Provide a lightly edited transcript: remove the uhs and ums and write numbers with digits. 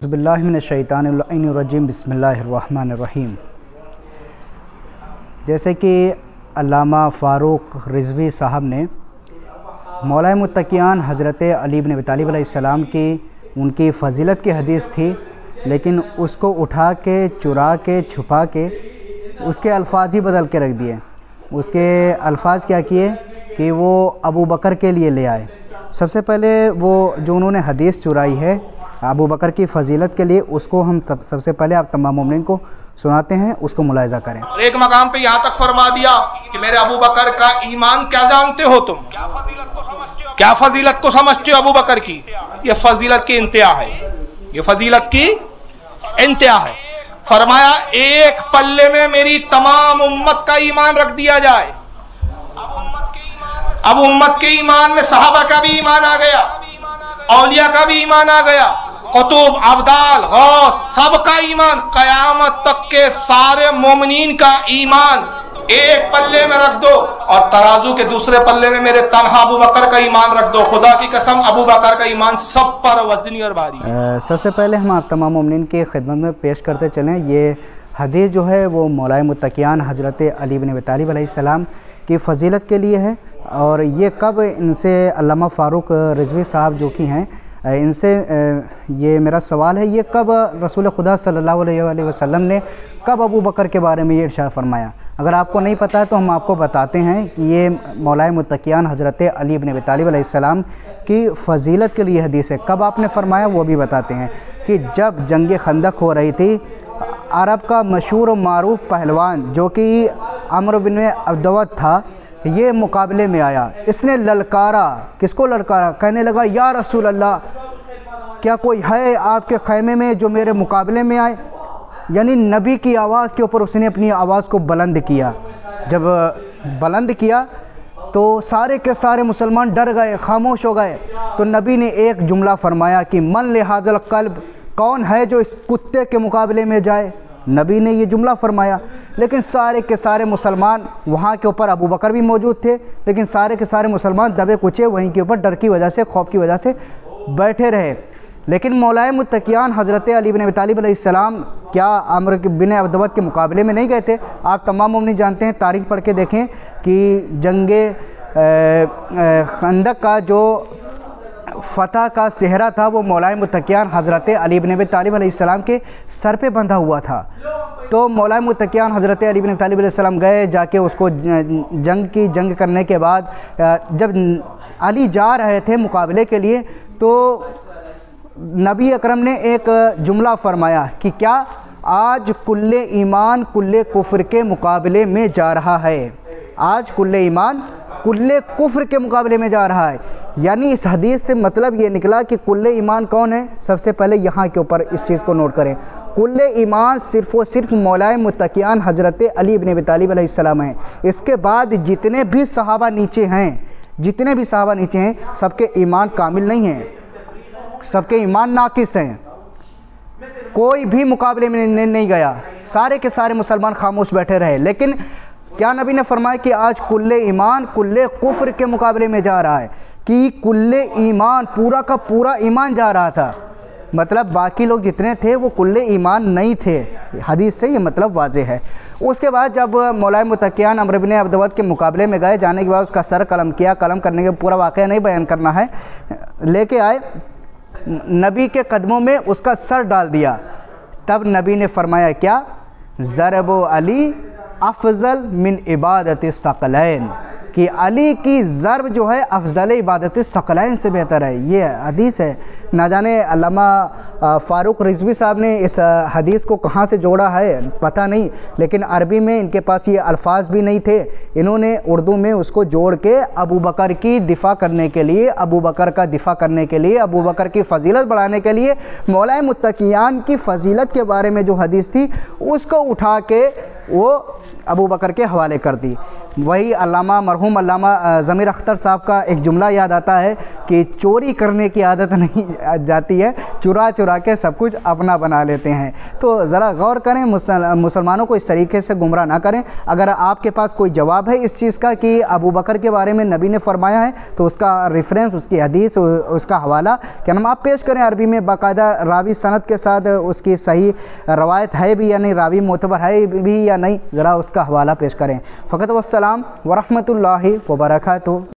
बिस्मिल्लाह मिनश्शैतानिर्रजीम बिस्मिल्लाहिर्रहमानिर्रहीम। जैसे कि अल्लामा फ़ारूक रिज़वी साहब ने मौलाए मुत्तक़ियान हज़रत अली इब्न अबी तालिब अलैहिस्सलाम की उनकी फ़जीलत की हदीस थी, लेकिन उसको उठा के चुरा के छुपा के उसके अल्फाज ही बदल के रख दिए। उसके अल्फाज क्या किए कि वो अबू बकर के लिए ले आए। सबसे पहले वो जो उन्होंने हदीस चुराई है अबू बकर की फ़जीलत के लिए, उसको हम सबसे पहले आप तमाम मोमिनीन को सुनाते हैं, उसको मुलाहिज़ा करें। एक मकाम पे यहाँ तक फरमा दिया कि मेरे अबू बकर का ईमान क्या जानते हो तुम, क्या फजीलत को समझते हो अबू बकर की? ये फजीलत की इंतहा है, ये फजीलत की इंतहा है। फरमाया एक पल्ले में मेरी तमाम उम्मत का ईमान रख दिया जाए। अब उम्मत के ईमान में सहाबा का भी ईमान आ गया, औलिया का भी ईमान आ गया, कुतुब अब्दाल गौस सबका ईमान, कयामत तक के सारे मोमिनीन का ईमान एक पल्ले में रख दो और तराजू के दूसरे पल्ले में मेरे तन्हा अबू बकर का ईमान रख दो। खुदा की कसम अबू बकर का ईमान सब पर वज़नी और भारी है। सबसे पहले हम आप तमाम मोमिनीन की खिदमत में पेश करते चलें, ये हदीस जो है वो मौलाए मुत्तक़ियान हज़रत अली इब्न अबी तालिब अलैहिस्सलाम की फ़जीलत के लिए है। और ये कब इनसे अल्लामा फ़ारूक रिज़वी साहब जो कि हैं, इनसे ये मेरा सवाल है, ये कब रसूल खुदा सल्लल्लाहु अलैहि वसल्लम ने कब अबू बकर के बारे में ये इरशाद फरमाया? अगर आपको नहीं पता है तो हम आपको बताते हैं कि ये मौलाए मुत्तक़ियान हज़रत अली इब्न अबी तालिब अलैहिस्सलाम की फ़जीलत के लिए हदीस है। कब आपने फरमाया वो भी बताते हैं कि जब जंग खंदक हो रही थी, अरब का मशहूर और मारूफ पहलवान जो कि अम्र बिन अब्दवत था, ये मुकाबले में आया। इसने ललकारा, किसको ललकारा? कहने लगा या रसूल अल्लाह, क्या कोई है आपके खैमे में जो मेरे मुकाबले में आए? यानी नबी की आवाज़ के ऊपर उसने अपनी आवाज़ को बुलंद किया। जब बुलंद किया तो सारे के सारे मुसलमान डर गए, खामोश हो गए। तो नबी ने एक जुमला फरमाया कि मन लिहाज़ल क़ल्ब, कौन है जो इस कुत्ते के मुकाबले में जाए? नबी ने ये जुमला फरमाया। लेकिन सारे के सारे मुसलमान, वहाँ के ऊपर अबू बकर भी मौजूद थे, लेकिन सारे के सारे मुसलमान दबे कुचे वहीं के ऊपर डर की वजह से, खौफ की वजह से बैठे रहे। लेकिन मौलाए मुत्तक़ियान हज़रत अली इब्न अबी तालिब अलैहिस्सलाम क्या अम्र बिन अब्दवत के मुकाबले में नहीं गए थे? आप तमाम मोमिनीन जानते हैं, तारीख़ पढ़ के देखें कि जंगे खंदक का जो फ़तह का सेहरा था वो मौलाए मुत्तक़ियान हज़रत अली इब्न अबी तालिब अलैहिस्सलाम के सर पे बंधा हुआ था। तो मौलाए मुत्तक़ियान हज़रत अली इब्न अबी तालिब अलैहिस्सलाम गए, जाके उसको जंग करने के बाद जब अली जा रहे थे मुकाबले के लिए, तो नबी अकरम ने एक जुमला फरमाया कि क्या आज कुल्ले ईमान कुल्ले कुफ्र के मुकाबले में जा रहा है। आज कुल्ले ईमान कुल्ले कुफ्र के मुकाबले में जा रहा है। यानी इस हदीस से मतलब ये निकला कि कुल्ले ईमान कौन है? सबसे पहले यहाँ के ऊपर इस चीज़ को नोट करें, कुल्ले ईमान सिर्फ़ और सिर्फ मौलाए मुत्तक़ियान हज़रत अली इब्न अबी तालिब अलैहिस्सलाम हैं। इसके बाद जितने भी सहाबा नीचे हैं, जितने भी सहाबा नीचे हैं, सबके ईमान कामिल नहीं हैं, सबके ईमान नाकिस हैं। कोई भी मुकाबले में नहीं गया, सारे के सारे मुसलमान खामोश बैठे रहे। लेकिन क्या नबी ने फरमाया कि आज कुल्ले ईमान कुल्ले कुफ्र के मुकाबले में जा रहा है, कि कुल्ले ईमान पूरा का पूरा ईमान जा रहा था। मतलब बाकी लोग जितने थे वो कुल्ले ईमान नहीं थे। हदीस से ये मतलब वाज़ेह है। उसके बाद जब मौलाए मुत्तक़ियान अम्र बिन अब्दवत के मुकाबले में गए, जाने के बाद उसका सर कलम किया। कलम करने के पूरा वाक़या नहीं बयान करना है, लेके आए, नबी के कदमों में उसका सर डाल दिया। तब नबी ने फरमाया क्या? ज़रबो अली अफ़ज़ल मिन इबादत सक़लैन, कि अली की ज़रब जो है अफ़ज़ल इबादत सक़लैन से बेहतर है। ये हदीस है। ना जाने अल्लामा फ़ारूक रिज़वी साहब ने इस हदीस को कहाँ से जोड़ा है पता नहीं, लेकिन अरबी में इनके पास ये अल्फाज भी नहीं थे। इन्होंने उर्दू में उसको जोड़ के अबू बकर की दिफ़ा करने के लिए, अबू बकर का दिफ़ा करने के लिए, अबू बकर की फ़जीलत बढ़ाने के लिए मौलाए मुत्तक़ियान की फ़जीलत के बारे में जो हदीस थी उसको उठा के वो अबू बकर के हवाले कर दी। वही मरहूम अल्लामा ज़मीर अख्तर साहब का एक जुमला याद आता है कि चोरी करने की आदत नहीं जाती है, चुरा चुरा के सब कुछ अपना बना लेते हैं। तो ज़रा गौर करें, मुसलमानों को इस तरीके से गुमराह ना करें। अगर आपके पास कोई जवाब है इस चीज़ का कि अबू बकर के बारे में नबी ने फरमाया है, तो उसका रेफरेंस, उसकी हदीस, उसका हवाला क्या नाम आप पेश करें अरबी में बाकायदा रावी सनद के साथ, उसकी सही रवायत है भी या नहीं, रावी मोतबर है भी या नहीं, ज़रा उसका हवाला पेश करें। फ़कत वस्सलाम वरहमतुल्लाहि वबरकातुहू।